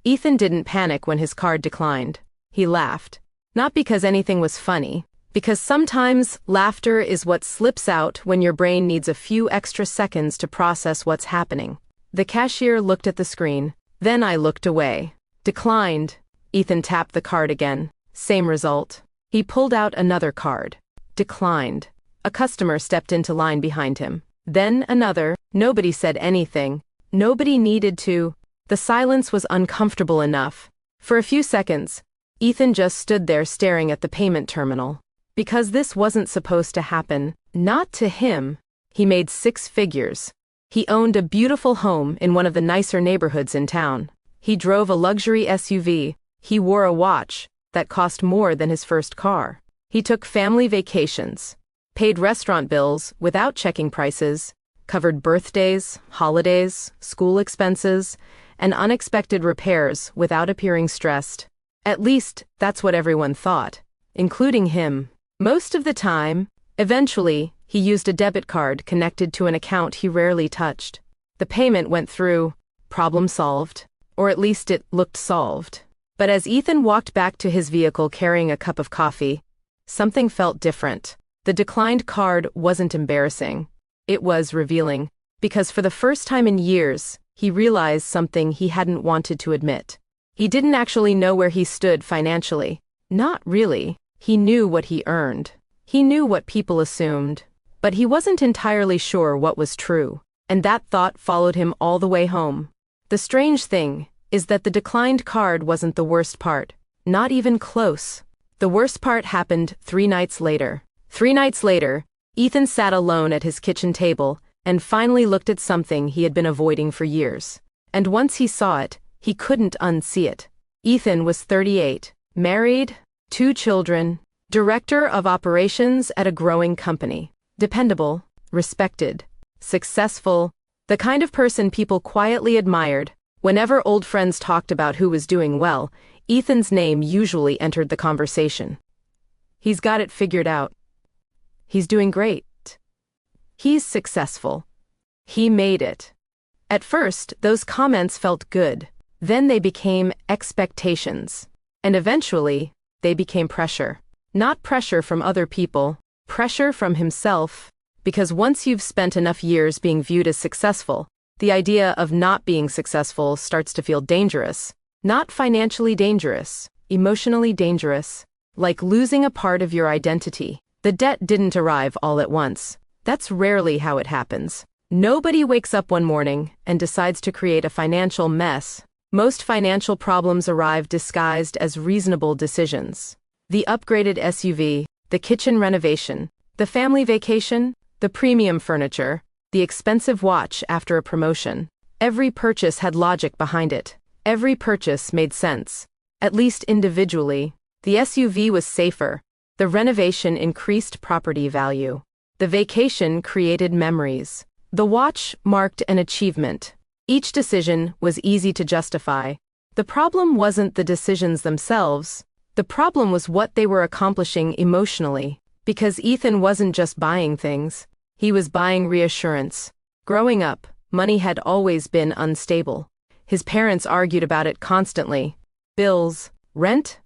Ethan didn't panic when his card declined. He laughed. Not because anything was funny, because sometimes laughter is what slips out when your brain needs a few extra seconds to process what's happening. The cashier looked at the screen. Then I looked away. Declined. Ethan tapped the card again. Same result. He pulled out another card. Declined. A customer stepped into line behind him. Then another. Nobody said anything. Nobody needed to. The silence was uncomfortable enough. For a few seconds, Ethan just stood there staring at the payment terminal. Because this wasn't supposed to happen. Not to him. He made 6 figures. He owned a beautiful home in one of the nicer neighborhoods in town. He drove a luxury SUV. He wore a watch that cost more than his first car. He took family vacations, paid restaurant bills without checking prices, covered birthdays, holidays, school expenses, and unexpected repairs without appearing stressed. At least, that's what everyone thought, including him. Most of the time, eventually, he used a debit card connected to an account he rarely touched. The payment went through, problem solved, or at least it looked solved. But as Ethan walked back to his vehicle carrying a cup of coffee, something felt different. The declined card wasn't embarrassing. It was revealing, because for the first time in years, he realized something he hadn't wanted to admit. He didn't actually know where he stood financially. Not really. He knew what he earned. He knew what people assumed. But he wasn't entirely sure what was true. And that thought followed him all the way home. The strange thing is that the declined card wasn't the worst part. Not even close. The worst part happened 3 nights later. 3 nights later, Ethan sat alone at his kitchen table and finally looked at something he had been avoiding for years. And once he saw it, he couldn't unsee it. Ethan was 38, married, 2 children, director of operations at a growing company. Dependable, respected, successful, the kind of person people quietly admired. Whenever old friends talked about who was doing well, Ethan's name usually entered the conversation. He's got it figured out. He's doing great. He's successful. He made it. At first, those comments felt good. Then they became expectations. And eventually, they became pressure. Not pressure from other people, pressure from himself. Because once you've spent enough years being viewed as successful, the idea of not being successful starts to feel dangerous. Not financially dangerous, emotionally dangerous. Like losing a part of your identity. The debt didn't arrive all at once. That's rarely how it happens. Nobody wakes up one morning and decides to create a financial mess. Most financial problems arrive disguised as reasonable decisions. The upgraded SUV, the kitchen renovation, the family vacation, the premium furniture, the expensive watch after a promotion. Every purchase had logic behind it. Every purchase made sense. At least individually. The SUV was safer. The renovation increased property value. The vacation created memories. The watch marked an achievement. Each decision was easy to justify. The problem wasn't the decisions themselves. The problem was what they were accomplishing emotionally. Because Ethan wasn't just buying things. He was buying reassurance. Growing up, money had always been unstable. His parents argued about it constantly. Bills, rent,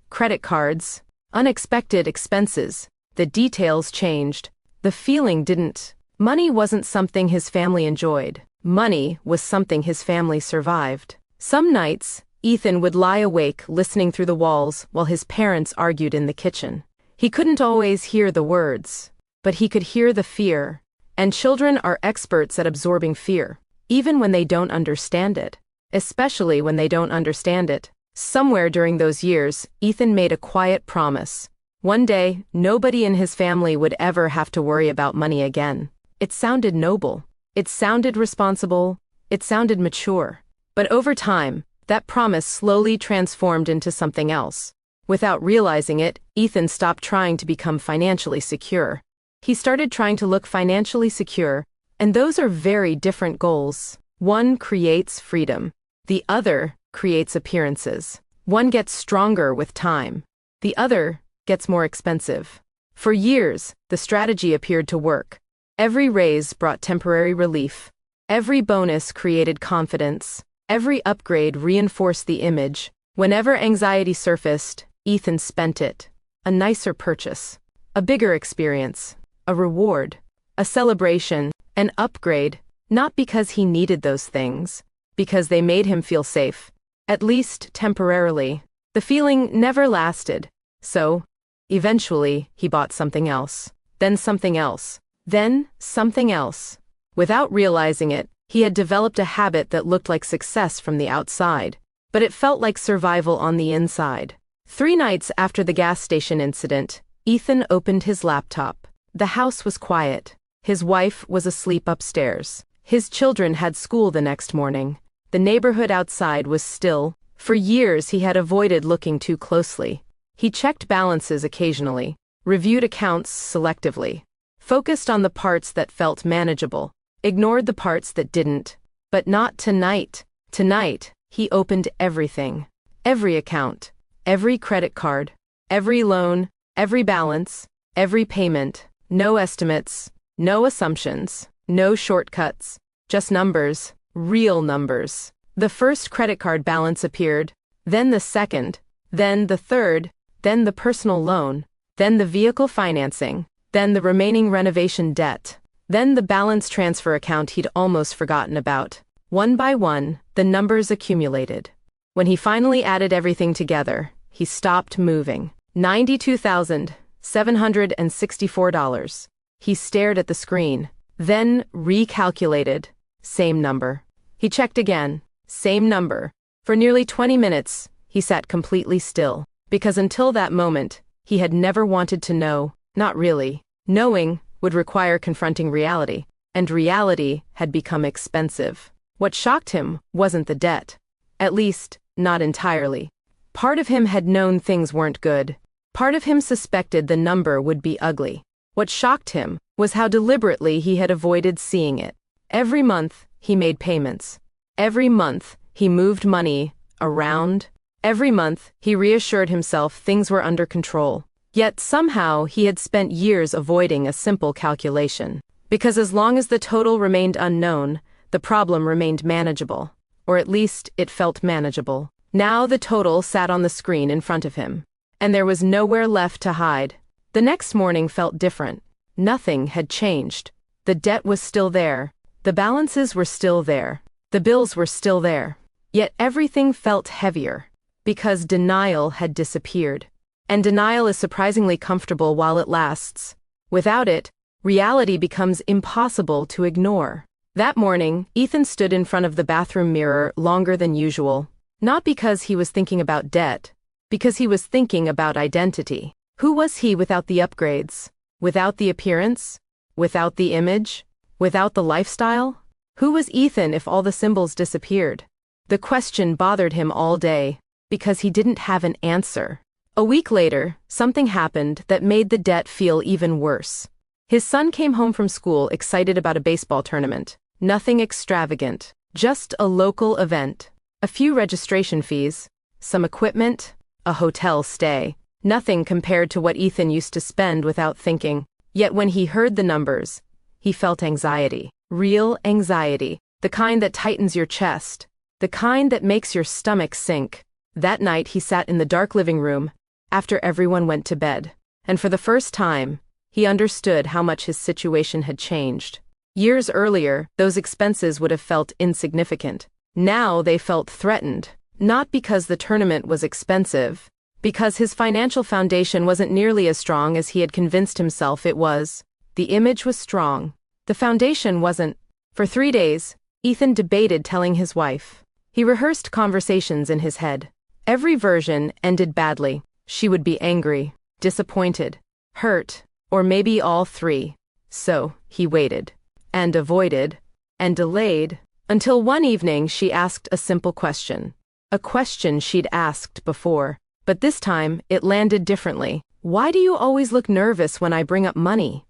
credit cards, unexpected expenses. The details changed. The feeling didn't. Money wasn't something his family enjoyed. Money was something his family survived. Some nights, Ethan would lie awake listening through the walls while his parents argued in the kitchen. He couldn't always hear the words, but he could hear the fear. And children are experts at absorbing fear, even when they don't understand it. Especially when they don't understand it. Somewhere during those years, Ethan made a quiet promise. One day, nobody in his family would ever have to worry about money again. It sounded noble. It sounded responsible. It sounded mature. But over time, that promise slowly transformed into something else. Without realizing it, Ethan stopped trying to become financially secure. He started trying to look financially secure, and those are very different goals. One creates freedom. The other creates appearances. One gets stronger with time. The other gets more expensive. For years, the strategy appeared to work. Every raise brought temporary relief. Every bonus created confidence. Every upgrade reinforced the image. Whenever anxiety surfaced, Ethan spent it. A nicer purchase. A bigger experience. A reward. A celebration. An upgrade. Not because he needed those things. Because they made him feel safe. At least temporarily. The feeling never lasted. So, eventually, he bought something else. Then something else. Then something else. Without realizing it, he had developed a habit that looked like success from the outside, but it felt like survival on the inside. 3 nights after the gas station incident, Ethan opened his laptop. The house was quiet. His wife was asleep upstairs. His children had school the next morning. The neighborhood outside was still. For years he had avoided looking too closely. He checked balances occasionally, reviewed accounts selectively, focused on the parts that felt manageable, ignored the parts that didn't. But not tonight. Tonight, he opened everything. Every account, every credit card, every loan, every balance, every payment. No estimates, no assumptions, no shortcuts, just numbers, real numbers. The first credit card balance appeared, then the second, then the third, then the personal loan, then the vehicle financing, then the remaining renovation debt, then the balance transfer account he'd almost forgotten about. One by one, the numbers accumulated. When he finally added everything together, he stopped moving. $92,764. He stared at the screen, then recalculated. Same number. He checked again. Same number. For nearly 20 minutes, he sat completely still, because until that moment, he had never wanted to know, not really. Knowing would require confronting reality, and reality had become expensive. What shocked him wasn't the debt. At least, not entirely. Part of him had known things weren't good. Part of him suspected the number would be ugly. What shocked him was how deliberately he had avoided seeing it. Every month, he made payments. Every month, he moved money around. Every month, he reassured himself things were under control. Yet somehow he had spent years avoiding a simple calculation. Because as long as the total remained unknown, the problem remained manageable. Or at least, it felt manageable. Now the total sat on the screen in front of him. And there was nowhere left to hide. The next morning felt different. Nothing had changed. The debt was still there. The balances were still there. The bills were still there. Yet everything felt heavier. Because denial had disappeared. And denial is surprisingly comfortable while it lasts. Without it, reality becomes impossible to ignore. That morning, Ethan stood in front of the bathroom mirror longer than usual. Not because he was thinking about debt. Because he was thinking about identity. Who was he without the upgrades? Without the appearance? Without the image? Without the lifestyle? Who was Ethan if all the symbols disappeared? The question bothered him all day, because he didn't have an answer. A week later, something happened that made the debt feel even worse. His son came home from school excited about a baseball tournament. Nothing extravagant, just a local event. A few registration fees, some equipment, a hotel stay. Nothing compared to what Ethan used to spend without thinking. Yet when he heard the numbers, he felt anxiety. Real anxiety. The kind that tightens your chest. The kind that makes your stomach sink. That night he sat in the dark living room, after everyone went to bed. And for the first time, he understood how much his situation had changed. Years earlier, those expenses would have felt insignificant. Now they felt threatened. Not because the tournament was expensive, because his financial foundation wasn't nearly as strong as he had convinced himself it was. The image was strong. The foundation wasn't. For 3 days, Ethan debated telling his wife. He rehearsed conversations in his head. Every version ended badly. She would be angry, disappointed, hurt, or maybe all three. So, he waited, and avoided, and delayed, until one evening she asked a simple question. A question she'd asked before. But this time, it landed differently. Why do you always look nervous when I bring up money?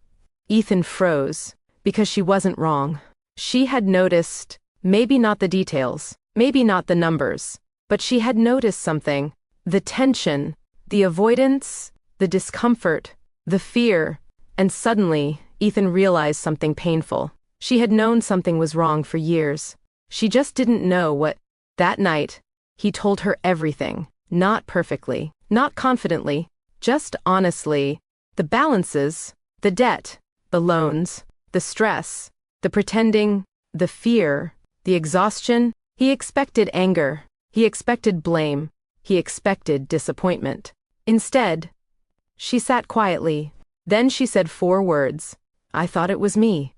Ethan froze, because she wasn't wrong. She had noticed, maybe not the details, maybe not the numbers, but she had noticed something. The tension, the avoidance, the discomfort, the fear, and suddenly, Ethan realized something painful. She had known something was wrong for years. She just didn't know what. That night, he told her everything, not perfectly, not confidently, just honestly. The balances, the debt, the loans, the stress, the pretending, the fear, the exhaustion. He expected anger, he expected blame, he expected disappointment. Instead, she sat quietly. Then she said 4 words. "I thought it was me."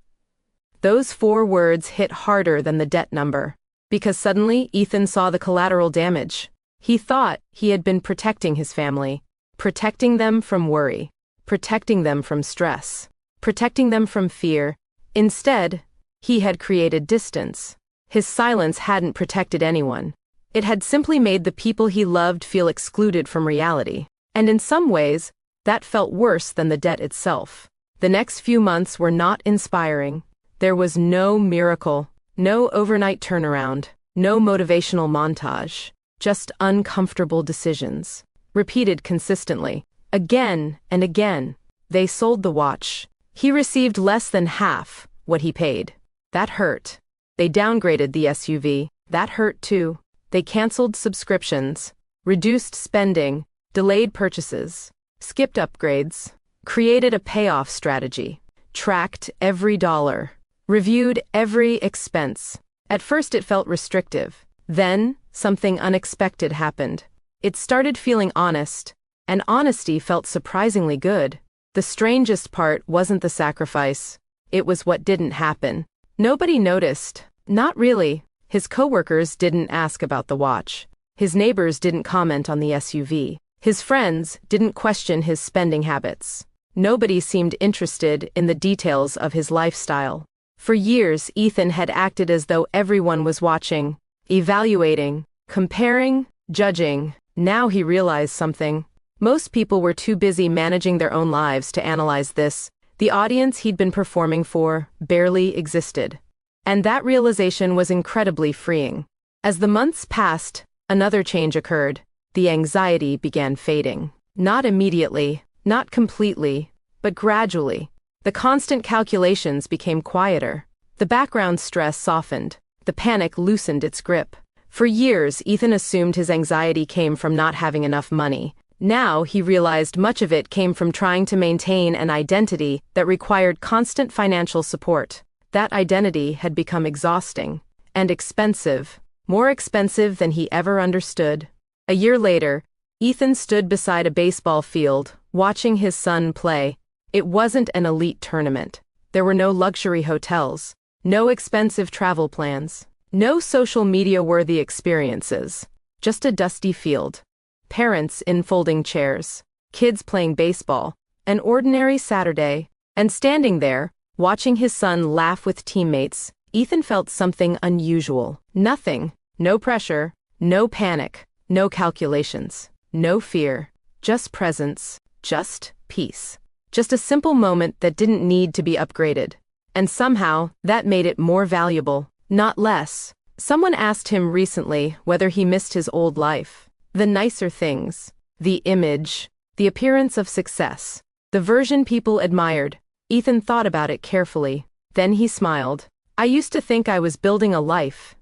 Those 4 words hit harder than the debt number. Because suddenly Ethan saw the collateral damage. He thought he had been protecting his family, protecting them from worry, protecting them from stress, protecting them from fear. Instead, he had created distance. His silence hadn't protected anyone. It had simply made the people he loved feel excluded from reality. And in some ways, that felt worse than the debt itself. The next few months were not inspiring. There was no miracle, no overnight turnaround, no motivational montage, just uncomfortable decisions, repeated consistently, again and again. They sold the watch. He received less than half what he paid. That hurt. They downgraded the SUV. That hurt too. They canceled subscriptions, reduced spending, delayed purchases, skipped upgrades, created a payoff strategy, tracked every dollar, reviewed every expense. At first it felt restrictive. Then, something unexpected happened. It started feeling honest, and honesty felt surprisingly good. The strangest part wasn't the sacrifice. It was what didn't happen. Nobody noticed. Not really. His coworkers didn't ask about the watch. His neighbors didn't comment on the SUV. His friends didn't question his spending habits. Nobody seemed interested in the details of his lifestyle. For years, Ethan had acted as though everyone was watching, evaluating, comparing, judging. Now he realized something. Most people were too busy managing their own lives to analyze this. The audience he'd been performing for barely existed. And that realization was incredibly freeing. As the months passed, another change occurred. The anxiety began fading. Not immediately, not completely, but gradually. The constant calculations became quieter. The background stress softened. The panic loosened its grip. For years, Ethan assumed his anxiety came from not having enough money. Now he realized much of it came from trying to maintain an identity that required constant financial support. That identity had become exhausting and expensive, more expensive than he ever understood. A year later, Ethan stood beside a baseball field, watching his son play. It wasn't an elite tournament. There were no luxury hotels, no expensive travel plans, no social media-worthy experiences, just a dusty field. Parents in folding chairs, kids playing baseball, an ordinary Saturday, and standing there, watching his son laugh with teammates, Ethan felt something unusual. Nothing, no pressure, no panic, no calculations, no fear, just presence, just peace. Just a simple moment that didn't need to be upgraded. And somehow, that made it more valuable, not less. Someone asked him recently whether he missed his old life. The nicer things, the image, the appearance of success, the version people admired. Ethan thought about it carefully. Then he smiled. "I used to think I was building a life."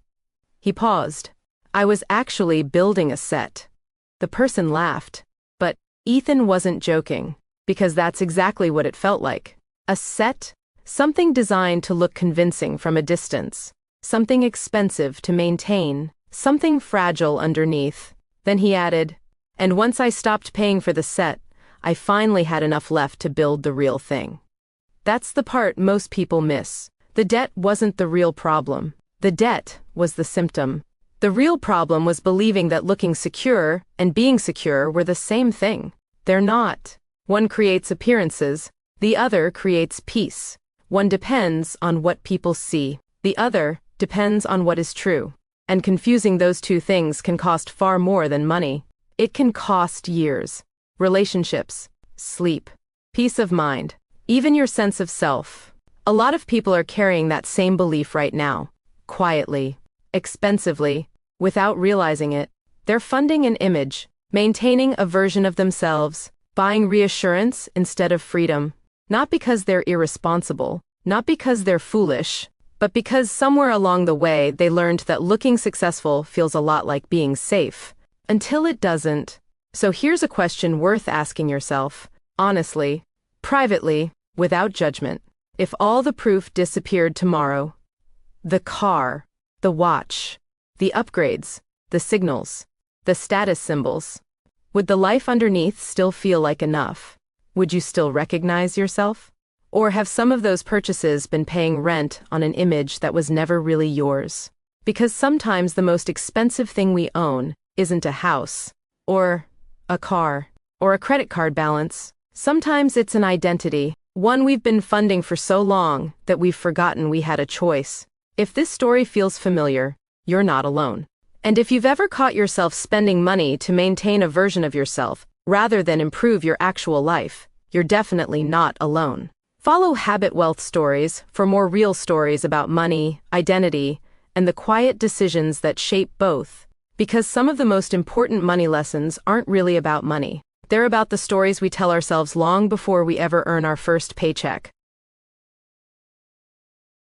He paused. "I was actually building a set." The person laughed. But Ethan wasn't joking, because that's exactly what it felt like. A set, something designed to look convincing from a distance, something expensive to maintain, something fragile underneath. Then he added, "And once I stopped paying for the set, I finally had enough left to build the real thing." That's the part most people miss. The debt wasn't the real problem. The debt was the symptom. The real problem was believing that looking secure and being secure were the same thing. They're not. One creates appearances, the other creates peace. One depends on what people see, the other depends on what is true. And confusing those two things can cost far more than money. It can cost years, relationships, sleep, peace of mind, even your sense of self. A lot of people are carrying that same belief right now, quietly, expensively, without realizing it. They're funding an image, maintaining a version of themselves, buying reassurance instead of freedom. Not because they're irresponsible, not because they're foolish, but because somewhere along the way they learned that looking successful feels a lot like being safe. Until it doesn't. So here's a question worth asking yourself, honestly, privately, without judgment. If all the proof disappeared tomorrow, the car, the watch, the upgrades, the signals, the status symbols, would the life underneath still feel like enough? Would you still recognize yourself? Or have some of those purchases been paying rent on an image that was never really yours? Because sometimes the most expensive thing we own isn't a house, or a car, or a credit card balance. Sometimes it's an identity, one we've been funding for so long that we've forgotten we had a choice. If this story feels familiar, you're not alone. And if you've ever caught yourself spending money to maintain a version of yourself, rather than improve your actual life, you're definitely not alone. Follow Habit Wealth Stories for more real stories about money, identity, and the quiet decisions that shape both. Because some of the most important money lessons aren't really about money. They're about the stories we tell ourselves long before we ever earn our first paycheck.